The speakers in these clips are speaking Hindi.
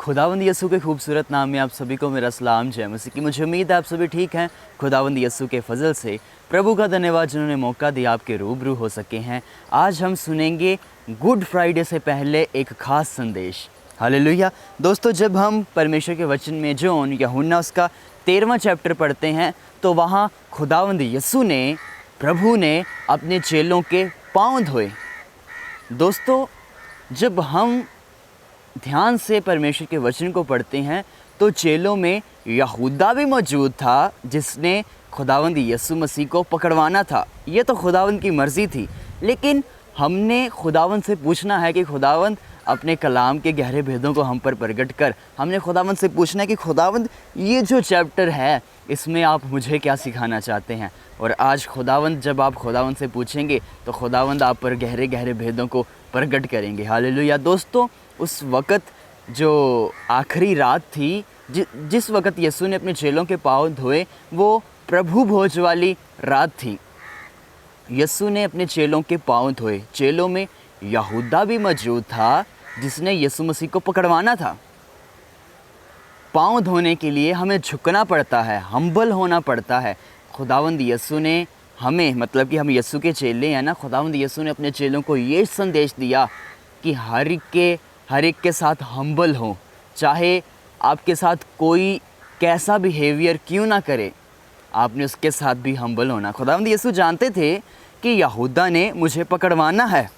खुदावंद यीशु के खूबसूरत नाम में आप सभी को मेरा सलाम जय मसीह की। मुझे उम्मीद है आप सभी ठीक हैं। खुदावंद यीशु के फजल से प्रभु का धन्यवाद जिन्होंने मौका दिया आपके रूबरू हो सके हैं। आज हम सुनेंगे गुड फ्राइडे से पहले एक ख़ास संदेश। हालेलुया। दोस्तों, जब हम परमेश्वर के वचन में जोन यूहन्ना उसका 13वां चैप्टर पढ़ते हैं तो वहाँ खुदावंद यीशु ने प्रभु ने अपने चेलों के पाँव धोए। दोस्तों, जब हम ध्यान से परमेश्वर के वचन को पढ़ते हैं तो चेलों में यहूदा भी मौजूद था जिसने खुदावंद यीशु मसीह को पकड़वाना था। ये तो खुदावंद की मर्ज़ी थी, लेकिन हमने खुदावंद से पूछना है कि खुदावंद अपने कलाम के गहरे भेदों को हम पर प्रकट कर। हमने खुदावंद से पूछना है कि खुदावंद ये जो चैप्टर है इसमें आप मुझे क्या सिखाना चाहते हैं। और आज खुदावंद, जब आप खुदावंद से पूछेंगे तो खुदावंद आप पर गहरे गहरे भेदों को प्रकट करेंगे। हालेलुया। दोस्तों, उस वक़्त जो आखिरी रात थी, जिस वक़्त यीशु ने अपने चेलों के पाँव धोए, वो प्रभु भोज वाली रात थी। यीशु ने अपने चेलों के पाँव धोए। चेलों में यहूदा भी मौजूद था जिसने यीशु मसीह को पकड़वाना था। पाँव धोने के लिए हमें झुकना पड़ता है, हम्बल होना पड़ता है। खुदावंद यीशु ने हमें, मतलब कि हम यीशु के चेले हैं ना, खुदावंद यीशु ने अपने चेलों को ये संदेश दिया कि हर एक के साथ हम्बल हो। चाहे आपके साथ कोई कैसा बिहेवियर क्यों ना करे, आपने उसके साथ भी हम्बल होना। खुदावंद यीशु जानते थे कि यहूदा ने मुझे पकड़वाना है,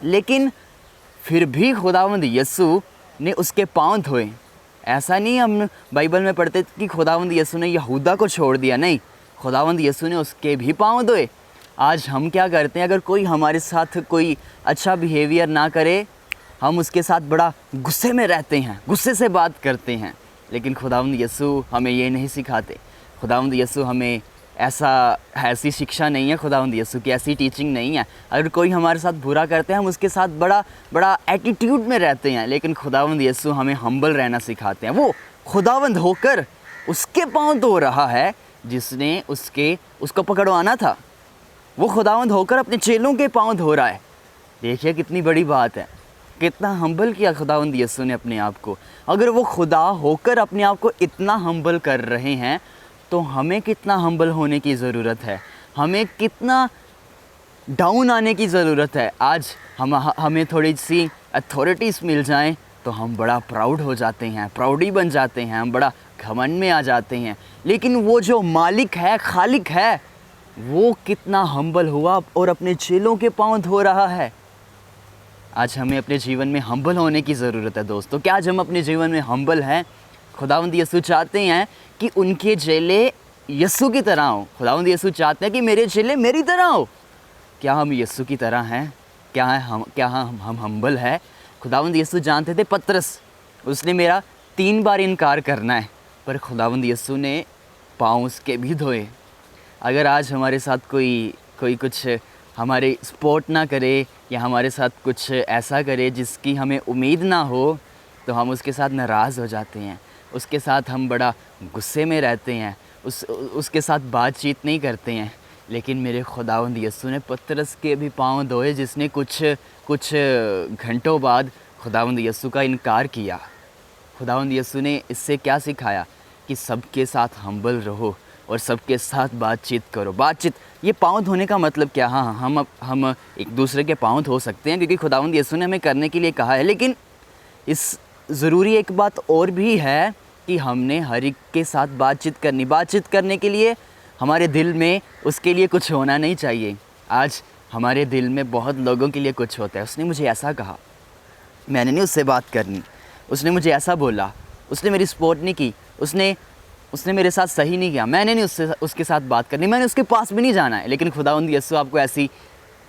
लेकिन फिर भी खुदावंद यीशु ने उसके पाँव धोए। ऐसा नहीं हम बाइबल में पढ़ते कि खुदावंद यीशु ने यहूदा को छोड़ दिया, नहीं, खुदावंद यीशु ने उसके भी पाँव धोए। आज हम क्या करते हैं, अगर कोई हमारे साथ कोई अच्छा बिहेवियर ना करे, हम उसके साथ बड़ा गुस्से में रहते हैं, गुस्से से बात करते हैं। लेकिन खुदावंद यीशु हमें ये नहीं सिखाते। खुदावंद यीशु हमें ऐसी शिक्षा नहीं है, खुदावंद यीशु की ऐसी टीचिंग नहीं है। अगर कोई हमारे साथ बुरा करते हैं, हम उसके साथ बड़ा एटीट्यूड में रहते हैं, लेकिन खुदावंद यीशु हमें हम्बल रहना सिखाते हैं। वो खुदावंद होकर उसके पाँव धो रहा है जिसने उसको पकड़वाना था। वो खुदावंद होकर अपने चेलों के पाँव धो रहा है। देखिए कितनी बड़ी बात है, कितना हम्बल किया खुदावंद यीशु ने अपने आप को। अगर वो खुदा होकर अपने आप को इतना हम्बल कर रहे हैं तो हमें कितना हम्बल होने की ज़रूरत है, हमें कितना डाउन आने की ज़रूरत है। आज हमें थोड़ी सी अथॉरिटीज़ मिल जाएं तो हम बड़ा प्राउड हो जाते हैं, प्राउडी बन जाते हैं, हम बड़ा घमंड में आ जाते हैं। लेकिन वो जो मालिक है, खालिक है, वो कितना हम्बल हुआ और अपने चेलों के पाँव धो रहा है। आज हमें अपने जीवन में हम्बल होने की ज़रूरत है। दोस्तों, क्या आज हम अपने जीवन में हम्बल हैं? खुदावंद यीशु चाहते हैं कि उनके चेले यीशु की तरह हो। खुदावंद यीशु चाहते हैं कि मेरे चेले मेरी तरह हो। क्या हम यीशु की तरह हैं? क्या हम हम्बल है? खुदावंद यीशु जानते थे पतरस, उसने मेरा 3 बार इनकार करना है, पर खुदावंद यीशु ने पाँव उसके भी धोए। अगर आज हमारे साथ कोई कुछ हमारे सपोर्ट ना करे या हमारे साथ कुछ ऐसा करे जिसकी हमें उम्मीद ना हो, तो हम उसके साथ नाराज़ हो जाते हैं, उसके साथ हम बड़ा गुस्से में रहते हैं, उसके साथ बातचीत नहीं करते हैं। लेकिन मेरे खुदावंद यीशु ने पतरस के भी पाँव धोए, जिसने कुछ घंटों बाद खुदावंद यीशु का इनकार किया। खुदावंद यीशु ने इससे क्या सिखाया कि सबके साथ हम्बल रहो और सबके साथ बातचीत करो। ये पाँव धोने का मतलब क्या? हाँ, हम एक दूसरे के पाँव धो सकते हैं क्योंकि खुदावंद यीशु ने हमें करने के लिए कहा है, लेकिन इस ज़रूरी एक बात और भी है कि हमने हर एक के साथ बातचीत करने के लिए हमारे दिल में उसके लिए कुछ होना नहीं चाहिए। आज हमारे दिल में बहुत लोगों के लिए कुछ होता है। उसने मुझे ऐसा कहा, मैंने नहीं उससे बात करनी, उसने मुझे ऐसा बोला, उसने मेरी सपोर्ट नहीं की, उसने मेरे साथ सही नहीं किया, मैंने नहीं उसके साथ बात करनी, मैंने उसके पास भी नहीं जाना है। लेकिन खुदावंद यीशु आपको ऐसी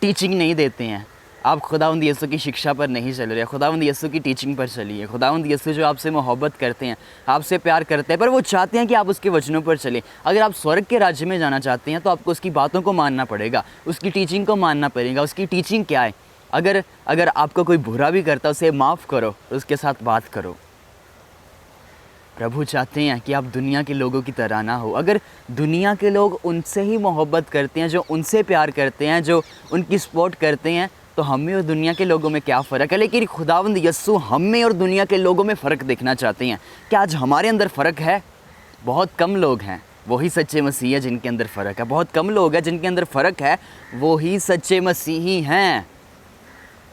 टीचिंग नहीं देते हैं। आप खुदावंद यीशु की शिक्षा पर नहीं चल रहे, खुदावंद यीशु की टीचिंग पर चलिए। खुदावंद यीशु जो आपसे मोहब्बत करते हैं, आपसे प्यार करते हैं, पर वो चाहते हैं कि आप उसके वचनों पर चलें। अगर आप स्वर्ग के राज्य में जाना चाहते हैं तो आपको उसकी बातों को मानना पड़ेगा, उसकी टीचिंग को मानना पड़ेगा। उसकी टीचिंग क्या है? अगर आपको कोई बुरा भी करता है उसे माफ़ करो, उसके साथ बात करो। प्रभु चाहते हैं कि आप दुनिया के लोगों की तरह ना हो। अगर दुनिया के लोग उनसे ही मोहब्बत करते हैं, जो उनसे प्यार करते हैं, जो उनकी सपोर्ट करते हैं, तो हम में और दुनिया के लोगों में क्या फ़र्क है। लेकिन खुदावंद यस्सु हम में और दुनिया के लोगों में फ़र्क देखना चाहते हैं। क्या आज हमारे अंदर फ़र्क है? बहुत कम लोग हैं वही सच्चे मसीह है जिनके अंदर फ़र्क है। बहुत कम लोग हैं जिनके अंदर फ़र्क है, वो ही सच्चे मसीही हैं।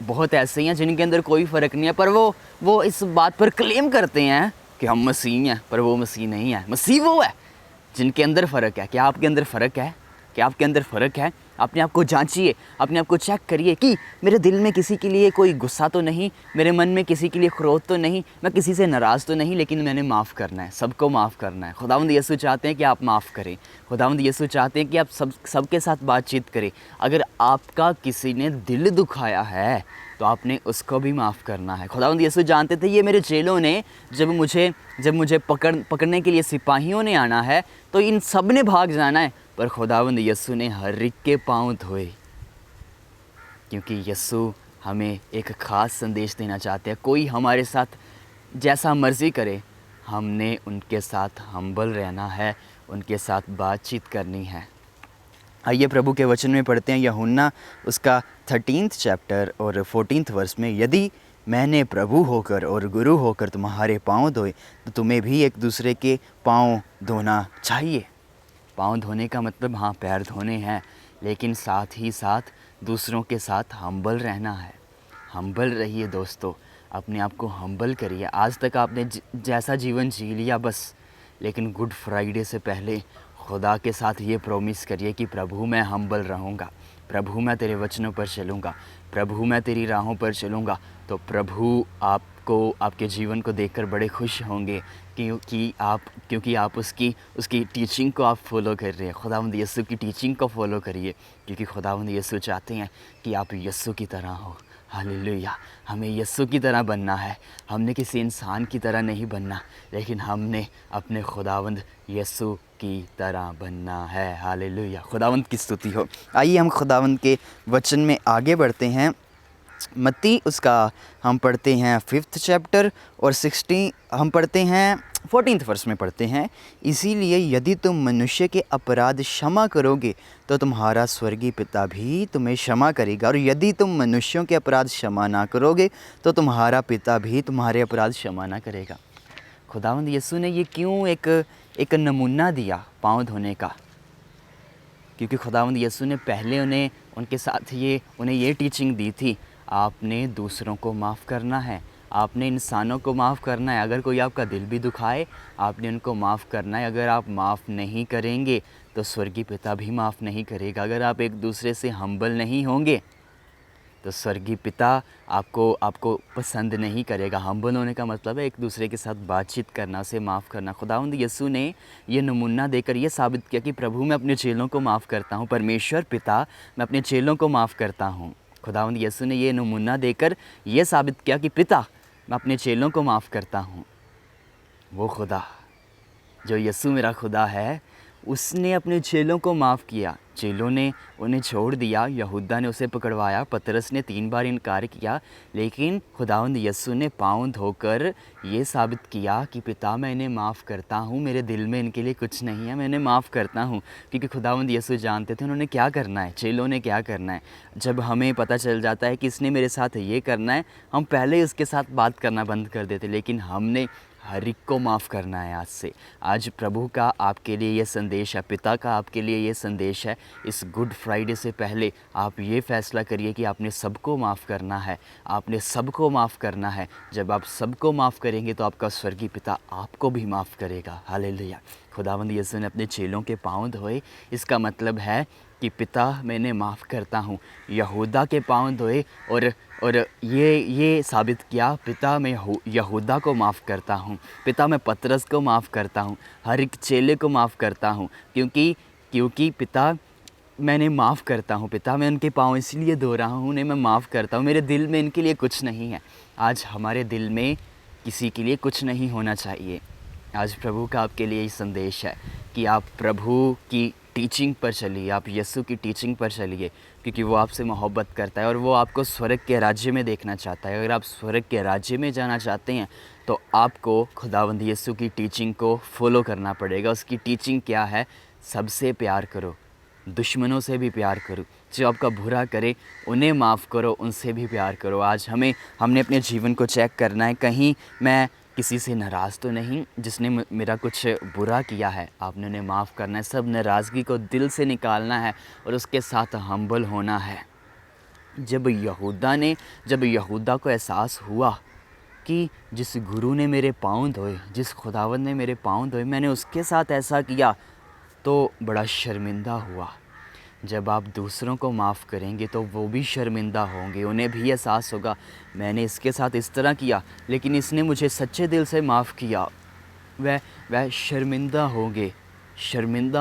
बहुत ऐसे हैं जिनके अंदर कोई फ़र्क नहीं है, पर वो इस बात पर क्लेम करते हैं कि हम मसीह हैं, पर वो मसीह नहीं है। मसीह वो है जिनके अंदर फ़र्क है। क्या आपके अंदर फ़र्क है? क्या आपके अंदर फ़र्क है? अपने आप को जांचिए, अपने आप को चेक करिए कि मेरे दिल में किसी के लिए कोई गुस्सा तो नहीं, मेरे मन में किसी के लिए क्रोध तो नहीं, मैं किसी से नाराज़ तो नहीं, लेकिन मैंने माफ़ करना है, सबको माफ़ करना है। खुदावंद यीशु चाहते हैं कि आप माफ़ करें। खुदावंद यीशु चाहते हैं कि आप सबके साथ बातचीत करें। अगर आपका किसी ने दिल दुखाया है तो आपने उसको भी माफ़ करना है। खुदावंद यीशु जानते थे ये मेरे चेलों ने जब मुझे पकड़ने के लिए सिपाहियों ने आना है तो इन सब ने भाग जाना है, पर खुदावंद यीशु ने हर एक के पाँव धोए, क्योंकि यीशु हमें एक ख़ास संदेश देना चाहते हैं। कोई हमारे साथ जैसा मर्ज़ी करे, हमने उनके साथ हम्बल रहना है, उनके साथ बातचीत करनी है। आइए प्रभु के वचन में पढ़ते हैं यूहन्ना उसका 13 चैप्टर और 14 वर्स में, यदि मैंने प्रभु होकर और गुरु होकर तुम्हारे पाँव धोए तो तुम्हें भी एक दूसरे के पाँव धोना चाहिए। पाँव धोने का मतलब हाँ पैर धोने हैं, लेकिन साथ ही साथ दूसरों के साथ हम्बल रहना है। हम्बल रहिए दोस्तों, अपने आप को हम्बल करिए। आज तक आपने जैसा जीवन जी लिया बस, लेकिन गुड फ्राइडे से पहले खुदा के साथ ये प्रॉमिस करिए कि प्रभु मैं हम्बल रहूँगा, प्रभु मैं तेरे वचनों पर चलूँगा, प्रभु मैं तेरी राहों पर चलूँगा। तो प्रभु आपको आपके जीवन को देखकर बड़े खुश होंगे, क्योंकि आप उसकी टीचिंग को आप फॉलो कर रहे हैं। खुदावंद यीशु की टीचिंग को फॉलो करिए, क्योंकि खुदावंद यीशु चाहते हैं कि आप यीशु की तरह हो। हालेलुया। हमें यीशु की तरह बनना है। हमने किसी इंसान की तरह नहीं बनना, लेकिन हमने अपने खुदावंद यीशु की तरह बनना है। हालेलुया। खुदावंद की स्तुति हो। आइए हम खुदावंद के वचन में आगे बढ़ते हैं। मत्ती उसका हम पढ़ते हैं 5th चैप्टर और 60 हम पढ़ते हैं 14th वर्स में पढ़ते हैं, इसीलिए यदि तुम मनुष्य के अपराध क्षमा करोगे तो तुम्हारा स्वर्गीय पिता भी तुम्हें क्षमा करेगा, और यदि तुम मनुष्यों के अपराध क्षमा ना करोगे तो तुम्हारा पिता भी तुम्हारे अपराध क्षमा ना करेगा। खुदावंद यीशु ने ये क्यों एक नमूना दिया पाँव धोने का? क्योंकि खुदावंद यीशु ने पहले उनके साथ उन्हें ये टीचिंग दी थी, आपने दूसरों को माफ़ करना है, आपने इंसानों को माफ़ करना है। अगर कोई आपका दिल भी दुखाए, आपने उनको माफ़ करना है। अगर आप माफ़ नहीं करेंगे तो स्वर्गीय पिता भी माफ़ नहीं करेगा। अगर आप एक दूसरे से हम्बल नहीं होंगे तो स्वर्गीय पिता आपको पसंद नहीं करेगा। हम्बल होने का मतलब है एक दूसरे के साथ बातचीत करना, उसे माफ़ करना। खुदावंद यीशु ने ये नमूना देकर ये साबित किया कि प्रभु मैं अपने चेलों को माफ़ करता हूँ, परमेश्वर पिता मैं अपने चेलों को माफ़ करता हूँ। खुदावंद यीशु ने ये नमूना देकर ये साबित किया कि पिता मैं अपने चेलों को माफ़ करता हूँ। वो खुदा जो यीशु मेरा खुदा है, उसने अपने चेलों को माफ़ किया। चेलों ने उन्हें छोड़ दिया, यहूदा ने उसे पकड़वाया, पतरस ने 3 बार इनकार किया, लेकिन खुदावंद यीशु ने पाँव धोकर ये साबित किया कि पिता मैं इन्हें माफ़ करता हूँ, मेरे दिल में इनके लिए कुछ नहीं है, मैं इन्हें माफ़ करता हूँ। क्योंकि खुदावंद यीशु जानते थे उन्होंने क्या करना है, चेलों ने क्या करना है। जब हमें पता चल जाता है कि इसने मेरे साथ ये करना है, हम पहले उसके साथ बात करना बंद कर देते, लेकिन हमने हर एक को माफ़ करना है आज से। आज प्रभु का आपके लिए ये संदेश है, पिता का आपके लिए ये संदेश है। इस गुड फ्राइडे से पहले आप ये फ़ैसला करिए कि आपने सबको माफ़ करना है, आपने सबको माफ़ करना है। जब आप सबको माफ़ करेंगे तो आपका स्वर्गीय पिता आपको भी माफ़ करेगा। हालेलुया। खुदावंद यीशु ने अपने चेलों के पाँव धोए, इसका मतलब है कि पिता मैंने माफ़ करता हूँ। यहूदा के पाँव धोए और ये साबित किया, पिता मैं यहूदा को माफ़ करता हूँ, पिता मैं पतरस को माफ़ करता हूँ, हर एक चेले को माफ़ करता हूँ। क्योंकि पिता मैंने माफ़ करता हूँ, पिता मैं उनके पाँव इसलिए धो रहा हूँ, उन्हें मैं माफ़ करता हूँ। मेरे दिल में इनके लिए कुछ नहीं है। आज हमारे दिल में किसी के लिए कुछ नहीं होना चाहिए। आज प्रभु का आपके लिए ये संदेश है कि आप प्रभु की टीचिंग पर चलिए, आप यीशु की टीचिंग पर चलिए, क्योंकि वो आपसे मोहब्बत करता है और वो आपको स्वर्ग के राज्य में देखना चाहता है। अगर आप स्वर्ग के राज्य में जाना चाहते हैं तो आपको खुदावंद यीशु की टीचिंग को फॉलो करना पड़ेगा। उसकी टीचिंग क्या है? सबसे प्यार करो, दुश्मनों से भी प्यार करो, जो आपका बुरा करे उन्हें माफ़ करो, उनसे भी प्यार करो। आज हमने अपने जीवन को चेक करना है, कहीं मैं किसी से नाराज़ तो नहीं, जिसने मेरा कुछ बुरा किया है आपने उन्हें माफ़ करना है। सब नाराज़गी को दिल से निकालना है और उसके साथ हम्बल होना है। जब यहूदा को एहसास हुआ कि जिस गुरु ने मेरे पाँव धोए, जिस खुदावंद ने मेरे पाँव धोए, मैंने उसके साथ ऐसा किया, तो बड़ा शर्मिंदा हुआ। जब आप दूसरों को माफ़ करेंगे तो वो भी शर्मिंदा होंगे, उन्हें भी एहसास होगा मैंने इसके साथ इस तरह किया लेकिन इसने मुझे सच्चे दिल से माफ़ किया। वह शर्मिंदा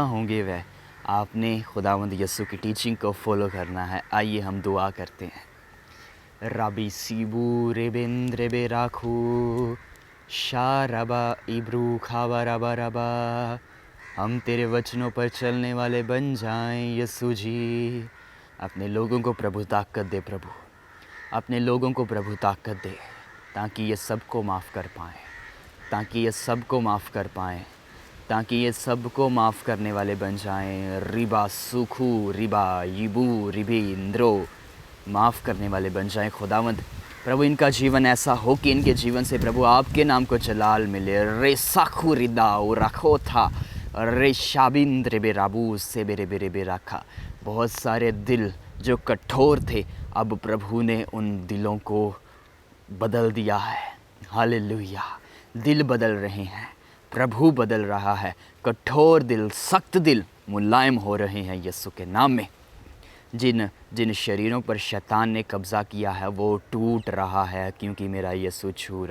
होंगे वह। आपने खुदावंद यीशु की टीचिंग को फॉलो करना है। आइए हम दुआ करते हैं। रबी सीबू रेबेंद्र बे राखू शारबा इब्रू खावा रबा रबा। हम तेरे वचनों पर चलने वाले बन जाएं यीशु जी। अपने लोगों को प्रभु ताकत दे, प्रभु अपने लोगों को प्रभु ताकत दे, ताकि ये सबको माफ़ कर पाएँ, ताकि ये सबको माफ़ करने वाले बन जाएं। रिबा सुखू रिबा यिबू रिबी इंद्रो, माफ़ करने वाले बन जाएं खुदावंद। प्रभु इनका जीवन ऐसा हो कि इनके जीवन से प्रभु आपके नाम को जलाल मिले। रे साखू रिदाओ रखो था रे शाबिंद्र बे राबू से बेरे बेरे बे रखा। बहुत सारे दिल जो कठोर थे, अब प्रभु ने उन दिलों को बदल दिया है। हालेलुया। दिल बदल रहे हैं, प्रभु बदल रहा है। कठोर दिल, सख्त दिल मुलायम हो रहे हैं यीशु के नाम में। जिन शरीरों पर शैतान ने कब्ज़ा किया है वो टूट रहा है, क्योंकि मेरा यीशु छू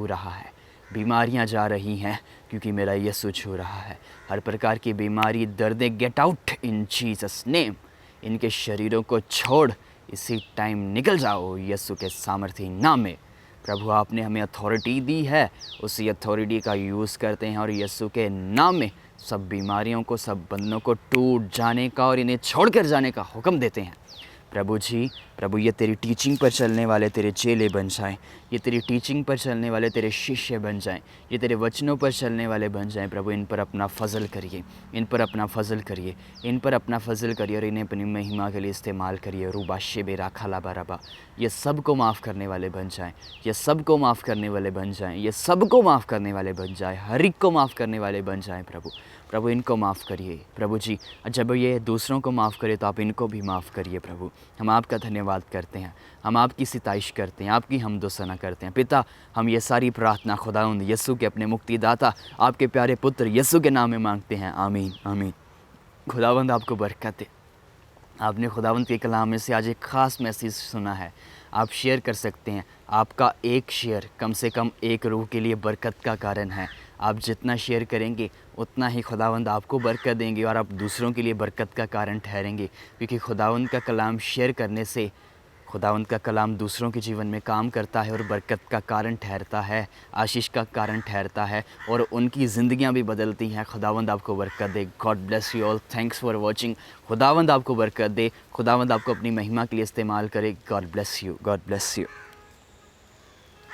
रहा है। बीमारियां जा रही हैं क्योंकि मेरा यीशु छू रहा है। हर प्रकार की बीमारी, दर्दें get out in Jesus name. इनके शरीरों को छोड़ इसी टाइम निकल जाओ यीशु के सामर्थी नाम में। प्रभु आपने हमें अथॉरिटी दी है, उसी अथॉरिटी का यूज़ करते हैं और यीशु के नाम में सब बीमारियों को, सब बंधनों को टूट जाने का और इन्हें छोड़कर जाने का हुक्म देते हैं। प्रभु जी, प्रभु ये तेरी टीचिंग पर चलने वाले तेरे चेले बन जाएं, ये तेरी टीचिंग पर चलने वाले तेरे शिष्य बन जाएं, ये तेरे वचनों पर चलने वाले बन जाएं। प्रभु इन पर अपना फजल करिए, इन पर अपना फजल करिए और इन्हें अपनी महिमा के लिए इस्तेमाल करिए। रूबा शेबे राखा लाबा रबा, ये सबको माफ़ करने वाले बन जाएं, ये सबको माफ़ करने वाले बन जाएं, ये सबको माफ़ करने वाले बन जाएं, हर एक को माफ़ करने वाले बन जाएं। प्रभु इनको माफ़ करिए। प्रभु जी, जब ये दूसरों को माफ़ करे तो आप इनको भी माफ़ करिए। प्रभु हम आपका धन्यवाद करते हैं, हम आपकी सिताइश करते हैं, आपकी हमदो सना करते हैं। पिता, हम ये सारी प्रार्थना खुदावंद यीशु के अपने मुक्तिदाता आपके प्यारे पुत्र यीशु के नाम में मांगते हैं। आमीन आमीन। खुदावंद आपको बरकत दे। आपने खुदावंद के कलाम में से आज एक ख़ास मैसेज सुना है, आप शेयर कर सकते हैं। आपका एक शेयर कम से कम एक रूह के लिए बरकत का कारण है। आप जितना शेयर करेंगे उतना ही खुदावंद आपको बरकत देंगे और आप दूसरों के लिए बरकत का कारण ठहरेंगे, क्योंकि खुदावंद का कलाम शेयर करने से खुदावंद का कलाम दूसरों के जीवन में काम करता है और बरकत का कारण ठहरता है, आशीष का कारण ठहरता है और उनकी ज़िंदगियां भी बदलती हैं। खुदावंद आपको बरकत दे। God bless you all. Thanks for watching. खुदावंद आपको बरकत दे, खुदावंद आपको अपनी महिमा के लिए इस्तेमाल करे। God bless you.